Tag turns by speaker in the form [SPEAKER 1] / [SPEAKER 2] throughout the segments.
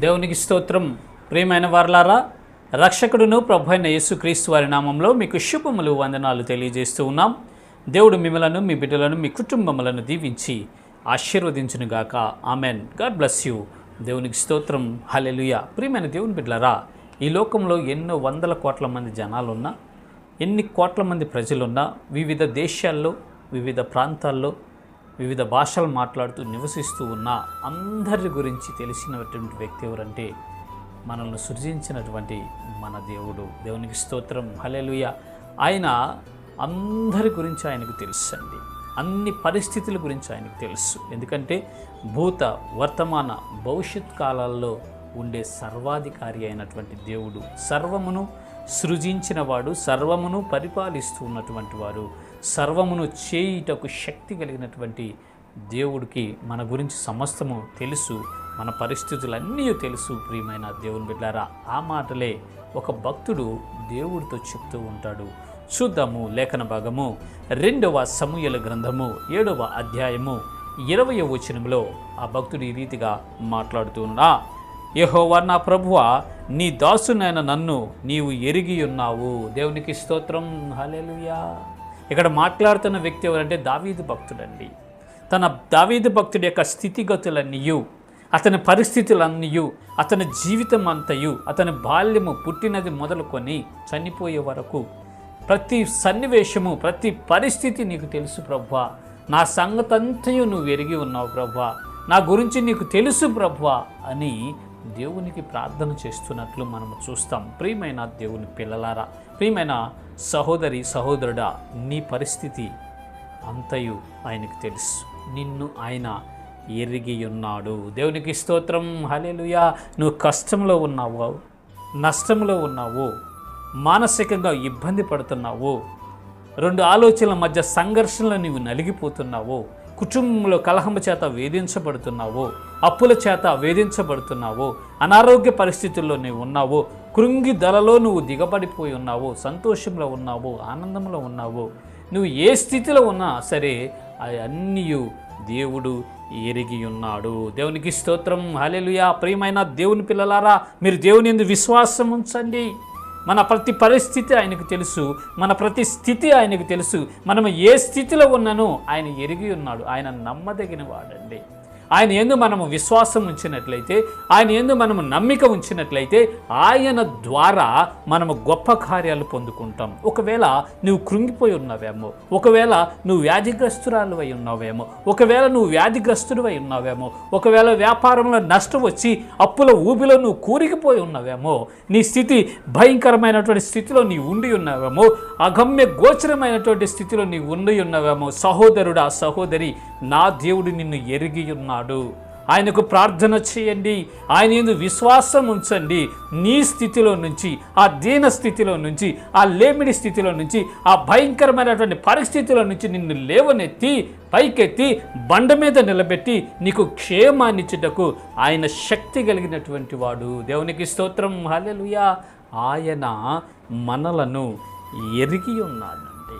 [SPEAKER 1] దేవునికి స్తోత్రం. ప్రియమైన వారలారా, రక్షకుడును ప్రభు అయిన యేసుక్రీస్తు వారి నామంలో మీకు శుభములు వందనాలు తెలియజేస్తూ ఉన్నాం. దేవుడు మిమ్మలను, మీ బిడ్డలను, మీ కుటుంబములను దీవించి ఆశీర్వదించునుగాక. ఆమెన్. God bless you. దేవునికి స్తోత్రం. హల్లెలూయా. ప్రియమైన దేవుని బిడ్డలారా, ఈ లోకంలో ఎన్నో వందల కోట్ల మంది జనాలున్నా, ఎన్ని కోట్ల మంది ప్రజలున్నా, వివిధ దేశాల్లో, వివిధ ప్రాంతాల్లో, వివిధ భాషలు మాట్లాడుతూ నివసిస్తూ ఉన్న అందరి గురించి తెలిసినటువంటి వ్యక్తి ఎవరంటే మనల్ని సృజించినటువంటి మన దేవుడు. దేవునికి స్తోత్రం. హల్లెలూయా. ఆయన అందరి గురించి ఆయనకు తెలుసండి. అన్ని పరిస్థితుల గురించి ఆయనకు తెలుసు. ఎందుకంటే భూత, వర్తమాన, భవిష్యత్ కాలాల్లో ఉండే సర్వాధికారి అయినటువంటి దేవుడు, సర్వమును సృజించినవాడు, సర్వమును పరిపాలిస్తూ ఉన్నటువంటి వారు, సర్వమును చేయుటకు శక్తి కలిగినటువంటి దేవుడికి మన గురించి సమస్తము తెలుసు, మన పరిస్థితులన్నీ తెలుసు. ప్రియమైన దేవుని బిడ్డారా, ఆ మాటలే ఒక భక్తుడు దేవుడితో చెప్తూ ఉంటాడు. చూద్దాము లేఖన భాగము 2వ సమూయేలు గ్రంథము 7వ అధ్యాయము 20వ వచనంలో ఆ భక్తుడు ఈ రీతిగా మాట్లాడుతూ ఉన్నా, యెహోవా నా ప్రభువా, నీ దాసునైన నన్ను నీవు ఎరిగి ఉన్నావు. దేవునికి స్తోత్రం. హల్లెలూయా. ఇక్కడ మాట్లాడుతున్న వ్యక్తి ఎవరంటే దావీదు భక్తుడండి. తన దావీదు భక్తుడి యొక్క స్థితిగతులన్నీయు, అతని పరిస్థితులన్నీయు, అతని జీవితం అంతయు, అతని బాల్యము పుట్టినది మొదలుకొని చనిపోయే వరకు ప్రతి సన్నివేశము, ప్రతి పరిస్థితి నీకు తెలుసు ప్రభువా. నా సంగతంతయు నువ్వు ఎరిగి ఉన్నావు ప్రభువా. నా గురించి నీకు తెలుసు ప్రభువా అని దేవునికి ప్రార్థన చేస్తున్నట్లు మనము చూస్తాం. ప్రియమైన దేవుని పిల్లలారా, ప్రియమైన సహోదరి సహోదరుడా, నీ పరిస్థితి అంతయు ఆయనకు తెలుసు. నిన్ను ఆయన ఎరిగి ఉన్నాడు. దేవునికి స్తోత్రం. హల్లెలూయా. నువ్వు కష్టంలో ఉన్నావు, నష్టంలో ఉన్నావు, మానసికంగా ఇబ్బంది పడుతున్నావు, 2 ఆలోచనల మధ్య సంఘర్షణలో నీవు నలిగిపోతున్నావు, కుటుంబంలో కలహము చేత వేధించబడుతున్నావు, అప్పుల చేత వేధించబడుతున్నావు, అనారోగ్య పరిస్థితుల్లో నీవు ఉన్నావు, కృంగి దలలో నువ్వు దిగబడిపోయి ఉన్నావు, సంతోషంలో ఉన్నావు, ఆనందంలో ఉన్నావు. నువ్వు ఏ స్థితిలో ఉన్నా సరే అన్నీ దేవుడు ఎరిగి ఉన్నాడు. దేవునికి స్తోత్రం. హల్లెలూయా. ప్రియమైన దేవుని పిల్లలారా, మీరు దేవుని యందు విశ్వాసం ఉంచండి. మన ప్రతి పరిస్థితి ఆయనకు తెలుసు, మన ప్రతి స్థితి ఆయనకు తెలుసు. మనం ఏ స్థితిలో ఉన్నానో ఆయన ఎరిగి ఉన్నాడు. ఆయన నమ్మదగిన వాడండి. ఆయన యందు మనము విశ్వాసం ఉంచినట్లయితే, ఆయన యందు మనము నమ్మిక ఉంచినట్లయితే ఆయన ద్వారా మనము గొప్ప కార్యాలు పొందుకుంటాం. ఒకవేళ నువ్వు కృంగిపోయి ఉన్నావేమో, ఒకవేళ నువ్వు వ్యాధిగ్రస్తురాలు అయి ఉన్నావేమో, ఒకవేళ నువ్వు వ్యాధిగ్రస్తుడివై ఉన్నావేమో, ఒకవేళ వ్యాపారంలో నష్టం వచ్చి అప్పుల ఊబిలో నువ్వు కూరికిపోయి ఉన్నావేమో, నీ స్థితి భయంకరమైనటువంటి స్థితిలో నీవు ఉండి ఉన్నావేమో, అగమ్య గోచరమైనటువంటి స్థితిలో నీవు ఉండి ఉన్నావేమో, సహోదరుడా సహోదరి, నా దేవుడు నిన్ను ఎరిగి ఉన్నాడు. ఆయనకు ప్రార్థన చేయండి, ఆయన యందు విశ్వాసం ఉంచండి. నీ స్థితిలో నుంచి, ఆ దీన స్థితిలో నుంచి, ఆ లేమిడి స్థితిలో నుంచి, ఆ భయంకరమైనటువంటి పరిస్థితిలో నుంచి నిన్ను లేవనెత్తి పైకెత్తి బండ మీద నిలబెట్టి నీకు క్షేమాన్నిచ్చుటకు ఆయన శక్తి కలిగినటువంటి వాడు. దేవునికి స్తోత్రం. హల్లెలూయా. ఆయన మనలను ఎరిగి ఉన్నాడండి.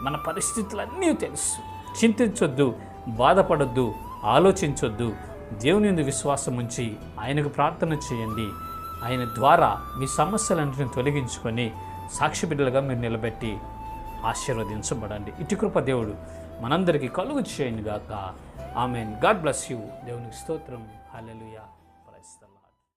[SPEAKER 1] మన పరిస్థితులన్నీ తెలుసు. చింతించొద్దు, బాధపడొద్దు, ఆలోచించొద్దు. దేవుని యందు విశ్వాసం ఉంచి ఆయనకు ప్రార్థన చేయండి. ఆయన ద్వారా మీ సమస్యలన్నింటినీ తొలగించుకొని సాక్షి బిడ్డలుగా మీరు నిలబెట్టి ఆశీర్వదించబడండి. ఇటు కృప దేవుడు మనందరికీ కలుగు చేయను గాక. ఆమెన్. God bless you. దేవునికి స్తోత్రం. హల్లెలూయా.